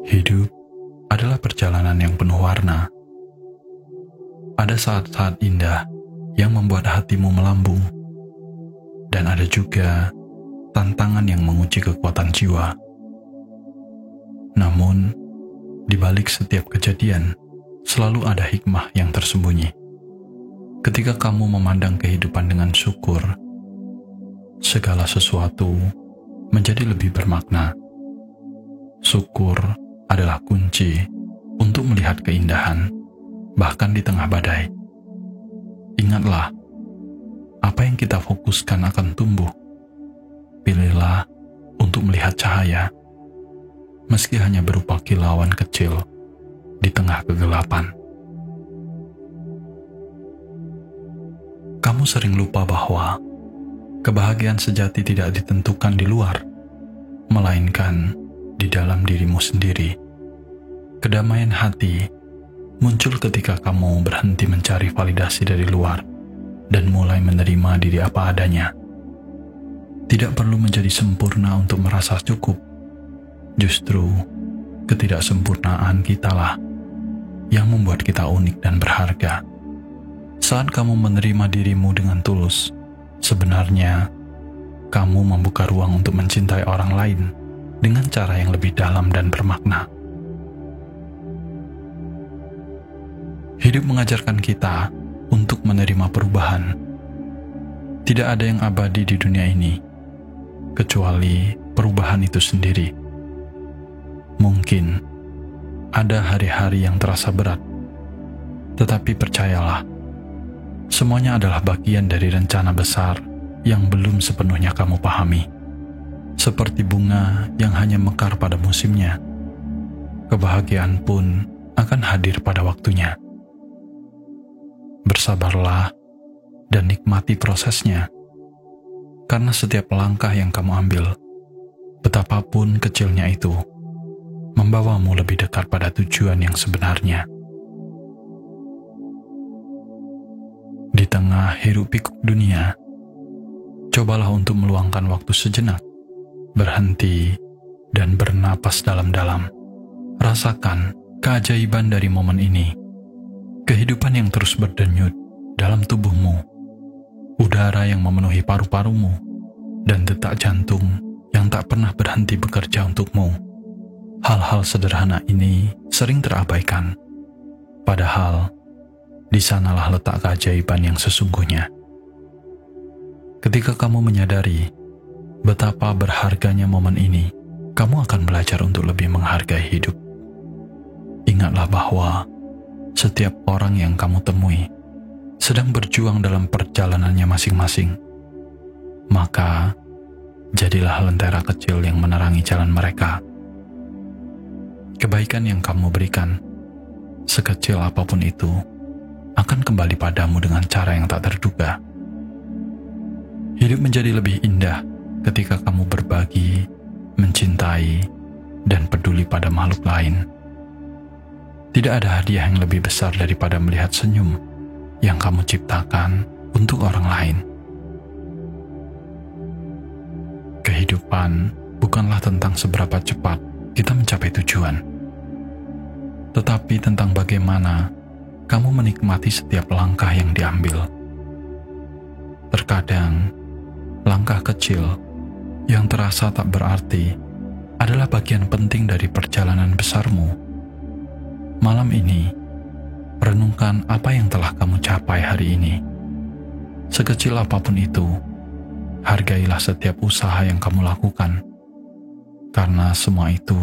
Hidup adalah perjalanan yang penuh warna. Ada saat-saat indah yang membuat hatimu melambung, dan ada juga tantangan yang menguji kekuatan jiwa. Namun, di balik setiap kejadian, selalu ada hikmah yang tersembunyi. Ketika kamu memandang kehidupan dengan syukur, segala sesuatu menjadi lebih bermakna. Syukur adalah kunci untuk melihat keindahan, bahkan di tengah badai. Ingatlah, apa yang kita fokuskan akan tumbuh. Pilihlah untuk melihat cahaya, meski hanya berupa kilauan kecil di tengah kegelapan. Kamu sering lupa bahwa kebahagiaan sejati tidak ditentukan di luar, melainkan di dalam dirimu sendiri. Kedamaian hati muncul ketika kamu berhenti mencari validasi dari luar dan mulai menerima diri apa adanya. Tidak perlu menjadi sempurna untuk merasa cukup. Justru ketidaksempurnaan kitalah yang membuat kita unik dan berharga. Saat kamu menerima dirimu dengan tulus, sebenarnya kamu membuka ruang untuk mencintai orang lain dengan cara yang lebih dalam dan bermakna. Hidup mengajarkan kita untuk menerima perubahan. Tidak ada yang abadi di dunia ini, kecuali perubahan itu sendiri. Mungkin ada hari-hari yang terasa berat, tetapi percayalah, semuanya adalah bagian dari rencana besar yang belum sepenuhnya kamu pahami. Seperti bunga yang hanya mekar pada musimnya, kebahagiaan pun akan hadir pada waktunya. Bersabarlah dan nikmati prosesnya, karena setiap langkah yang kamu ambil, betapapun kecilnya itu, membawamu lebih dekat pada tujuan yang sebenarnya. Di tengah hiruk-pikuk dunia, cobalah untuk meluangkan waktu sejenak, berhenti, dan bernapas dalam-dalam. Rasakan keajaiban dari momen ini. Kehidupan yang terus berdenyut dalam tubuhmu, udara yang memenuhi paru-parumu, dan detak jantung yang tak pernah berhenti bekerja untukmu. Hal-hal sederhana ini sering terabaikan, padahal di sanalah letak keajaiban yang sesungguhnya. Ketika kamu menyadari betapa berharganya momen ini, kamu akan belajar untuk lebih menghargai hidup. Ingatlah bahwa setiap orang yang kamu temui sedang berjuang dalam perjalanannya masing-masing. Maka, jadilah lentera kecil yang menerangi jalan mereka. Kebaikan yang kamu berikan, sekecil apapun itu, akan kembali padamu dengan cara yang tak terduga. Hidup menjadi lebih indah ketika kamu berbagi, mencintai, dan peduli pada makhluk lain. Tidak ada hadiah yang lebih besar daripada melihat senyum yang kamu ciptakan untuk orang lain. Kehidupan bukanlah tentang seberapa cepat kita mencapai tujuan, tetapi tentang bagaimana kamu menikmati setiap langkah yang diambil. Terkadang, langkah kecil yang terasa tak berarti adalah bagian penting dari perjalanan besarmu. Malam ini, renungkan apa yang telah kamu capai hari ini. Sekecil apapun itu, hargailah setiap usaha yang kamu lakukan, karena semua itu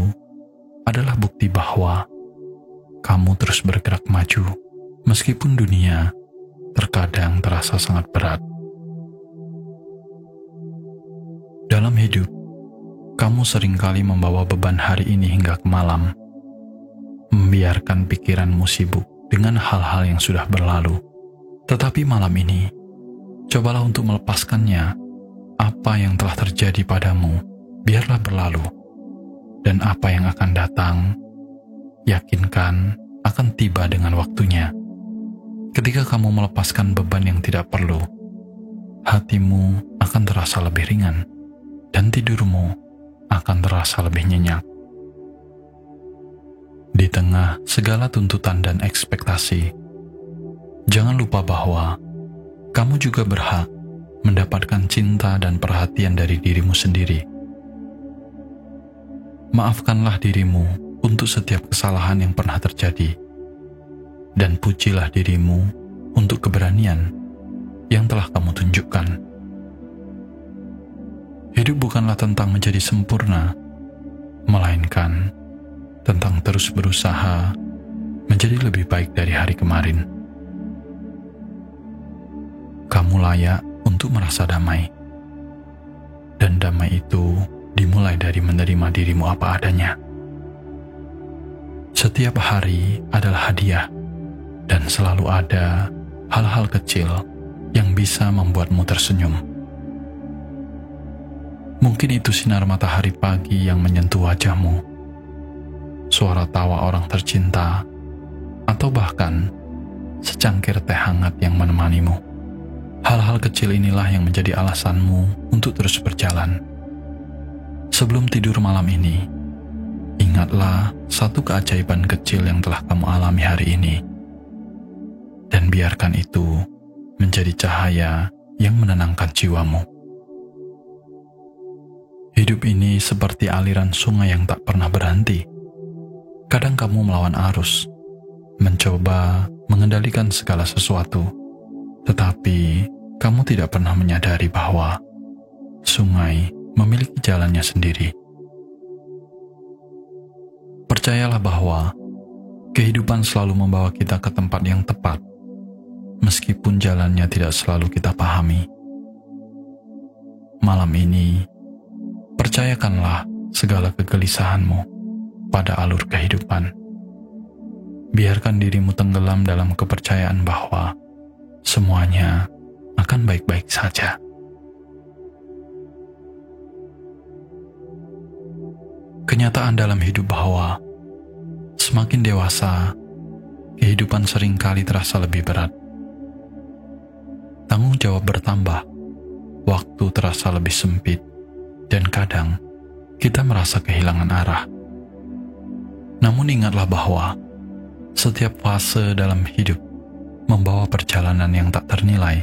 adalah bukti bahwa kamu terus bergerak maju, meskipun dunia terkadang terasa sangat berat. Dalam hidup, kamu seringkali membawa beban hari ini hingga ke malam, membiarkan pikiranmu sibuk dengan hal-hal yang sudah berlalu. Tetapi malam ini, cobalah untuk melepaskannya. Apa yang telah terjadi padamu, biarlah berlalu. Dan apa yang akan datang, yakinkan akan tiba dengan waktunya. Ketika kamu melepaskan beban yang tidak perlu, hatimu akan terasa lebih ringan, dan tidurmu akan terasa lebih nyenyak. Di tengah segala tuntutan dan ekspektasi, jangan lupa bahwa kamu juga berhak mendapatkan cinta dan perhatian dari dirimu sendiri. Maafkanlah dirimu untuk setiap kesalahan yang pernah terjadi, dan pujilah dirimu untuk keberanian yang telah kamu tunjukkan. Hidup bukanlah tentang menjadi sempurna, melainkan tentang terus berusaha menjadi lebih baik dari hari kemarin. Kamu layak untuk merasa damai, dan damai itu dimulai dari menerima dirimu apa adanya. Setiap hari adalah hadiah, dan selalu ada hal-hal kecil yang bisa membuatmu tersenyum. Mungkin itu sinar matahari pagi yang menyentuh wajahmu, suara tawa orang tercinta, atau bahkan secangkir teh hangat yang menemanimu. Hal-hal kecil inilah yang menjadi alasanmu untuk terus berjalan. Sebelum tidur malam ini, ingatlah satu keajaiban kecil yang telah kamu alami hari ini, dan biarkan itu menjadi cahaya yang menenangkan jiwamu. Hidup ini seperti aliran sungai yang tak pernah berhenti. Kadang kamu melawan arus, mencoba mengendalikan segala sesuatu, tetapi kamu tidak pernah menyadari bahwa sungai memiliki jalannya sendiri. Percayalah bahwa kehidupan selalu membawa kita ke tempat yang tepat, meskipun jalannya tidak selalu kita pahami. Malam ini, percayakanlah segala kegelisahanmu pada alur kehidupan. Biarkan dirimu tenggelam dalam kepercayaan bahwa semuanya akan baik-baik saja. Kenyataan dalam hidup bahwa semakin dewasa, kehidupan seringkali terasa lebih berat. Tanggung jawab bertambah, waktu terasa lebih sempit, dan kadang kita merasa kehilangan arah. Namun ingatlah bahwa setiap fase dalam hidup membawa perjalanan yang tak ternilai.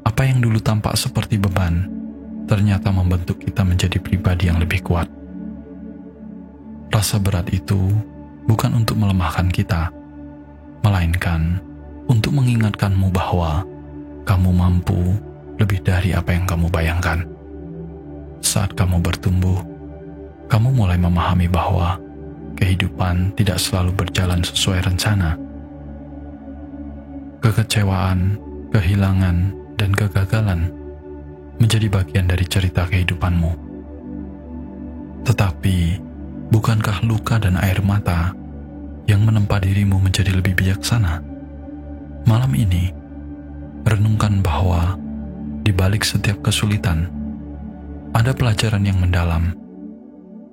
Apa yang dulu tampak seperti beban, ternyata membentuk kita menjadi pribadi yang lebih kuat. Rasa berat itu bukan untuk melemahkan kita, melainkan untuk mengingatkanmu bahwa kamu mampu lebih dari apa yang kamu bayangkan. Saat kamu bertumbuh, kamu mulai memahami bahwa kehidupan tidak selalu berjalan sesuai rencana. Kekecewaan, kehilangan, dan kegagalan menjadi bagian dari cerita kehidupanmu. Tetapi, bukankah luka dan air mata yang menempa dirimu menjadi lebih bijaksana? Malam ini, renungkan bahwa di balik setiap kesulitan, ada pelajaran yang mendalam.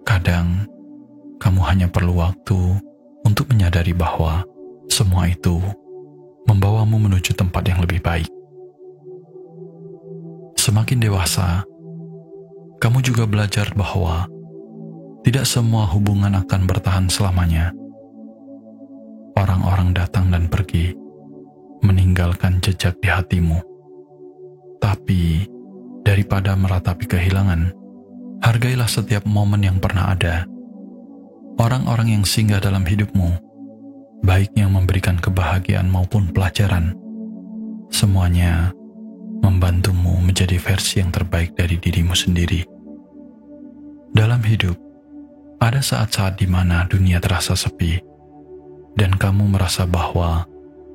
Kadang, kamu hanya perlu waktu untuk menyadari bahwa semua itu membawamu menuju tempat yang lebih baik. Semakin dewasa, kamu juga belajar bahwa tidak semua hubungan akan bertahan selamanya. Orang-orang datang dan pergi, meninggalkan jejak di hatimu. Tapi, daripada meratapi kehilangan, hargailah setiap momen yang pernah ada. Orang-orang yang singgah dalam hidupmu, baik yang memberikan kebahagiaan maupun pelajaran, semuanya membantumu menjadi versi yang terbaik dari dirimu sendiri. Dalam hidup, ada saat-saat di mana dunia terasa sepi, dan kamu merasa bahwa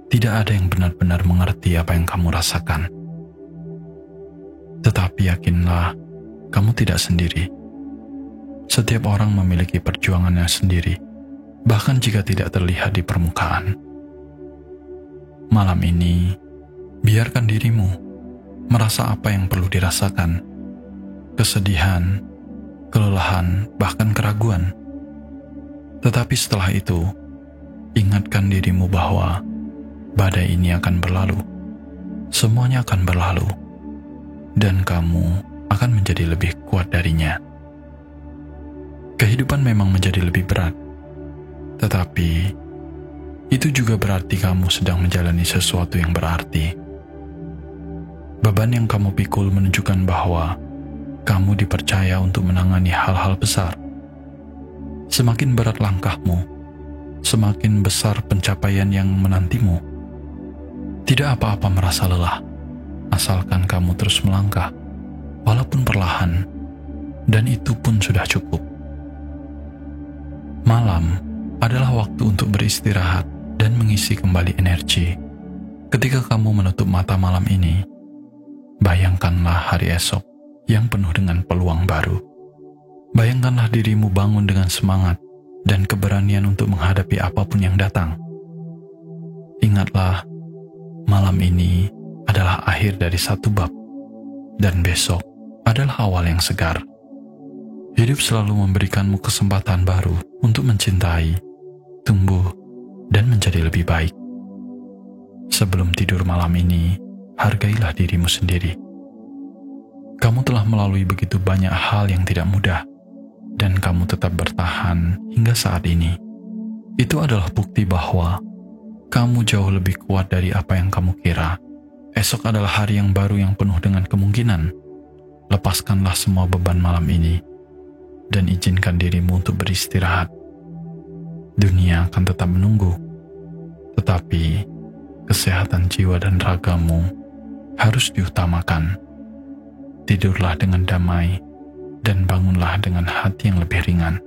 tidak ada yang benar-benar mengerti apa yang kamu rasakan. Tetapi yakinlah, kamu tidak sendiri. Setiap orang memiliki perjuangannya sendiri, bahkan jika tidak terlihat di permukaan. Malam ini, biarkan dirimu merasa apa yang perlu dirasakan, kesedihan, kelelahan, bahkan keraguan. Tetapi setelah itu, ingatkan dirimu bahwa badai ini akan berlalu. Semuanya akan berlalu. dan kamu akan menjadi lebih kuat darinya. Kehidupan memang menjadi lebih berat, tetapi itu juga berarti kamu sedang menjalani sesuatu yang berarti. Beban yang kamu pikul menunjukkan bahwa kamu dipercaya untuk menangani hal-hal besar. Semakin berat langkahmu, semakin besar pencapaian yang menantimu. Tidak apa-apa merasa lelah, asalkan kamu terus melangkah, walaupun perlahan, dan itu pun sudah cukup. Malam adalah waktu untuk beristirahat dan mengisi kembali energi. Ketika kamu menutup mata malam ini, bayangkanlah hari esok yang penuh dengan peluang baru. Bayangkanlah dirimu bangun dengan semangat dan keberanian untuk menghadapi apapun yang datang. Ingatlah, malam ini adalah akhir dari satu bab, dan besok adalah awal yang segar. Hidup selalu memberikanmu kesempatan baru untuk mencintai, tumbuh, dan menjadi lebih baik. Sebelum tidur malam ini, hargailah dirimu sendiri. Kamu telah melalui begitu banyak hal yang tidak mudah, dan kamu tetap bertahan hingga saat ini. Itu adalah bukti bahwa kamu jauh lebih kuat dari apa yang kamu kira. Esok adalah hari yang baru yang penuh dengan kemungkinan. Lepaskanlah semua beban malam ini, dan izinkan dirimu untuk beristirahat. Dunia akan tetap menunggu, tetapi kesehatan jiwa dan ragamu harus diutamakan. Tidurlah dengan damai, dan bangunlah dengan hati yang lebih ringan.